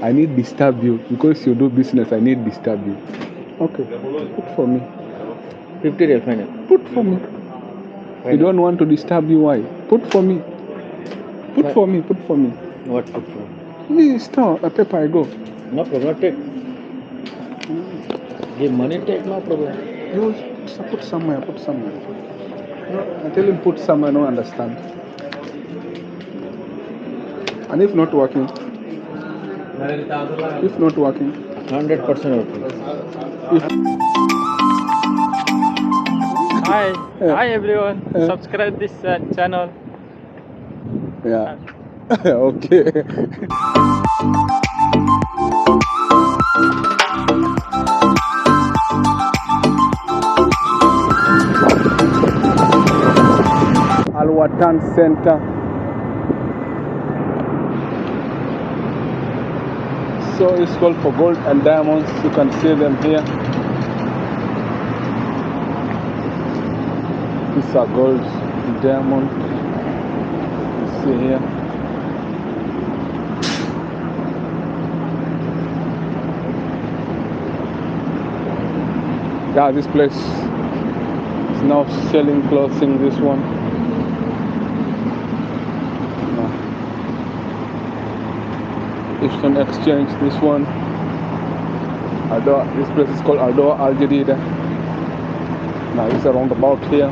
I need disturb you because you do business. I need disturb you. Okay, put for me. 50 real final. Put for me. You don't want to disturb you. Why? Put for me. Put for me. Put for me. What put for? This store a paper I go. No problem. Take. Give money. Take no problem. You put somewhere. Put somewhere. No, I tell him put somewhere. I don't understand. And if not working. If not working. 100% working. Hi everyone. Subscribe this channel. Yeah. Okay. Al-Watan Center. So it's called for gold and diamonds. You can see them here. These are gold and diamond. You see here. Yeah, this place is now selling clothing. This one. Eastern Exchange. This one. This place is called 𝐓𝐿. Now it's a roundabout here.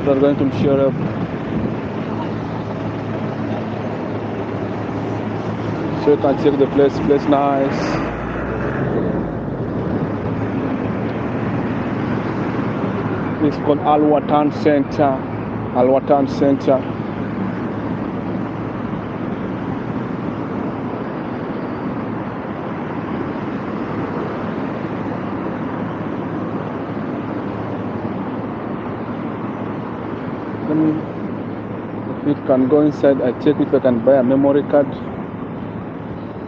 We're going to share up. So you can check the place. Place nice. It's called Al-Watan Center. Al-Watan Center. If you can go inside, I check if I can buy a memory card.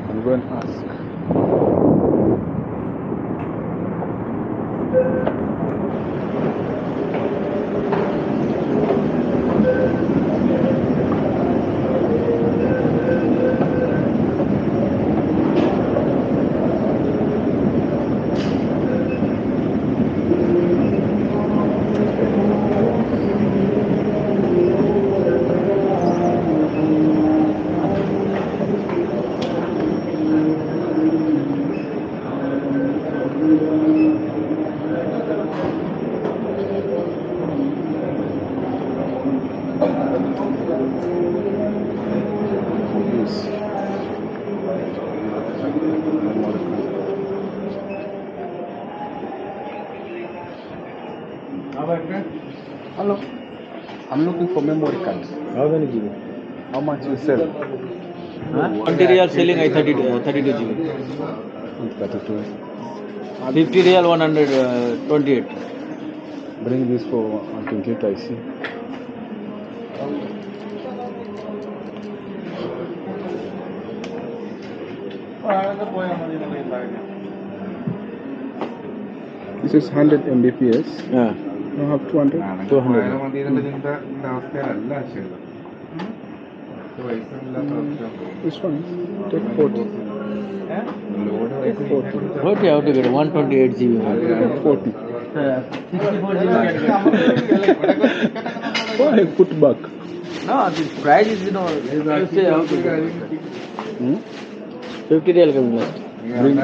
I'm going to ask. Hello. I'm looking for memory card. How many GB? How much you sell? 20 real selling I 32 GB. 32. 50 real 128. Bring this for 128, I see. This is 100 Mbps. Yeah. You have 200? 200. This one, take 40. Take 40. What you have to get? 128 GB. Take 40. 64 GB. Why put back? No, the price is, you say how to get. 50 real coming last. Bring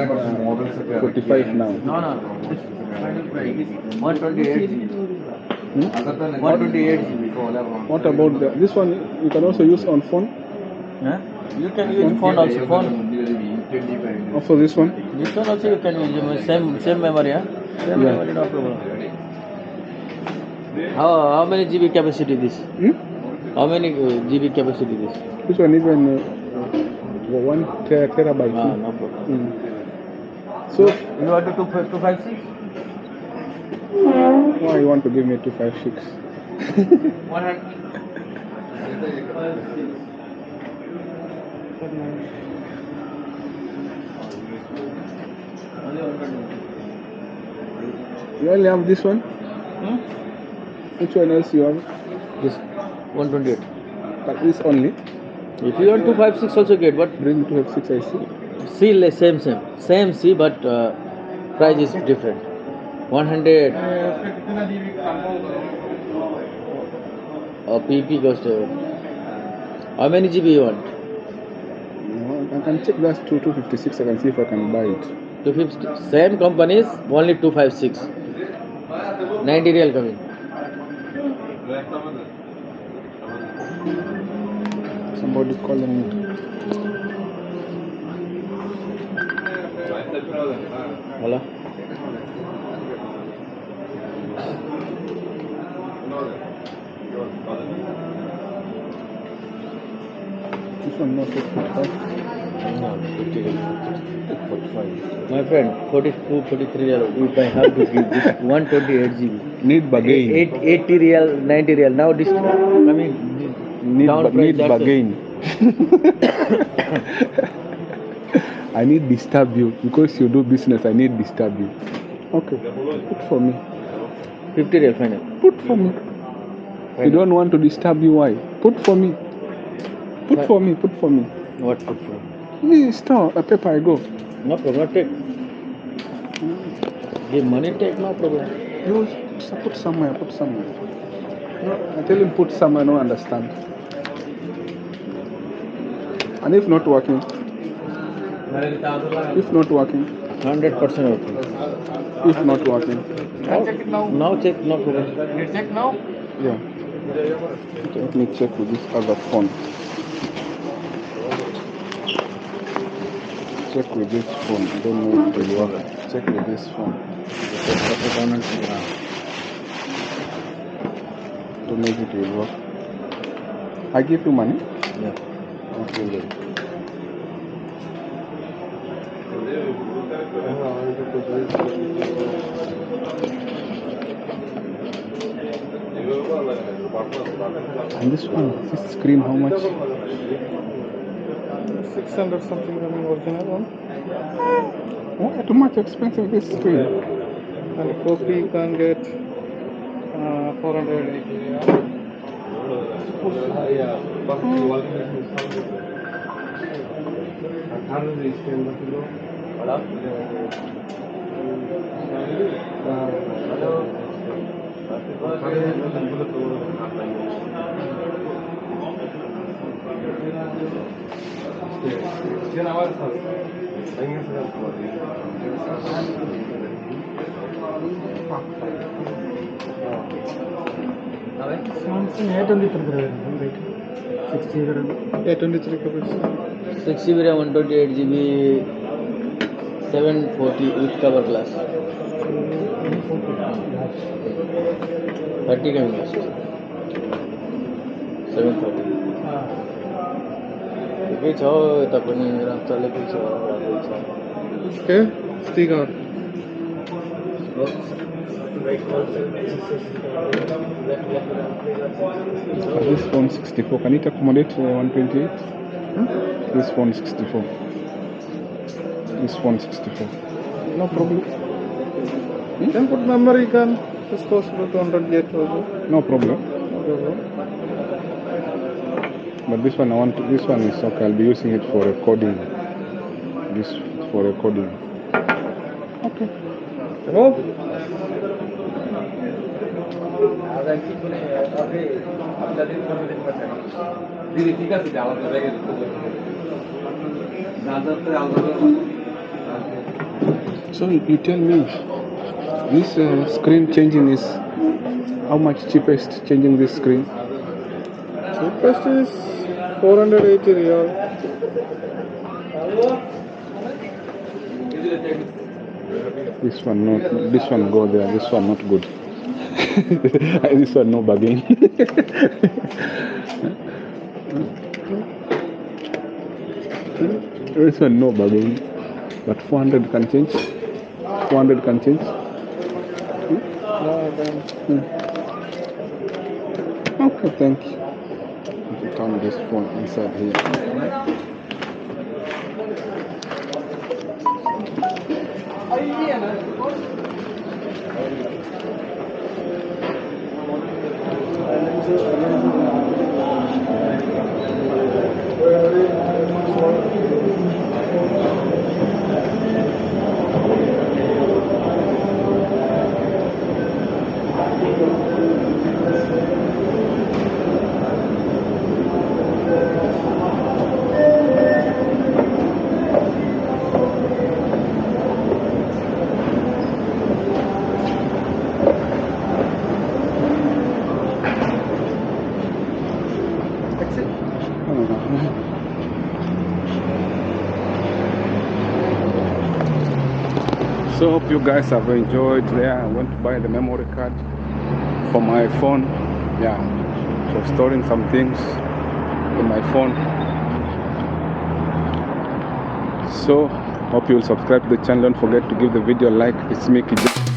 45 now. No. 128 GB. 128 GB. What about this one? You can also use on phone? Huh? You can use phone also. Also this one? This one also you can use same memory, yeah? Same memory, no problem. How many GB capacity this? How many GB capacity this? This one even 1 terabyte. No problem. So you want to 256? Why you want to give me 256? 100. You only have this one? Which one else you have? This 128. But this only? If you want 256 also get, but bring 256 I see. C, same C, but price is different. 100 PP cost. How many GB you want? I can check that's 256. I can see if I can buy it. 250. Same companies, only 256. 90 real coming. Somebody calling me. Hello? This one not 45. No, 45. My friend, 42, 43 real. If I have to give this 128 GB. Need bargain. 80 real, 90 real. Now this coming down price. Need bargain. I need disturb you because you do business. I need disturb you. Okay, put for me. 50 real final. Put for me. You don't want to disturb you. Why? Put for me. Put for me. Put for me. What put for? Me store a paper. I go. No problem. Take. Give money. Take. No problem. You put somewhere. Put somewhere. No, I tell him put somewhere. No understand. And if not working. If not working. 100% working. If not working. Check it now. Now check. No problem. You check now? Yeah. Let me check with this other phone. Check with this phone. I don't know if it will work. Check with this phone. Don't know if it will work. I give you money? Yeah. Okay. And this one, this screen, how much? 600 something coming original one. Why too much expensive this screen? And copy you can get 400. Samsung A23 A23 6 GB RAM, 128 GB, 740 with cover glass. 30 coming cost. 730. के छ यता पनि चलेकै छ राम्रै छ Okay, sticker. This phone 64, can it accommodate 128? This phone 64. This phone 64. No problem. You can put number, you can. It's possible to 100 also. No problem. No problem. But this one, this one is okay. I'll be using it for recording. This for recording. Okay. Oh. So you tell me, this screen changing is how much cheapest changing this screen? Cheapest is 480 real. This one not. This one go there. This one not good. This one no bargain. This one no bargain. But 400 can change. 400 can change. Okay, thank you. You turn this phone inside here. So hope you guys have enjoyed. There I went to buy the memory card for my phone. Yeah, for storing some things in my phone. So hope you will subscribe to the channel. Don't forget to give the video a like. It's me, �K𝐈𝐒.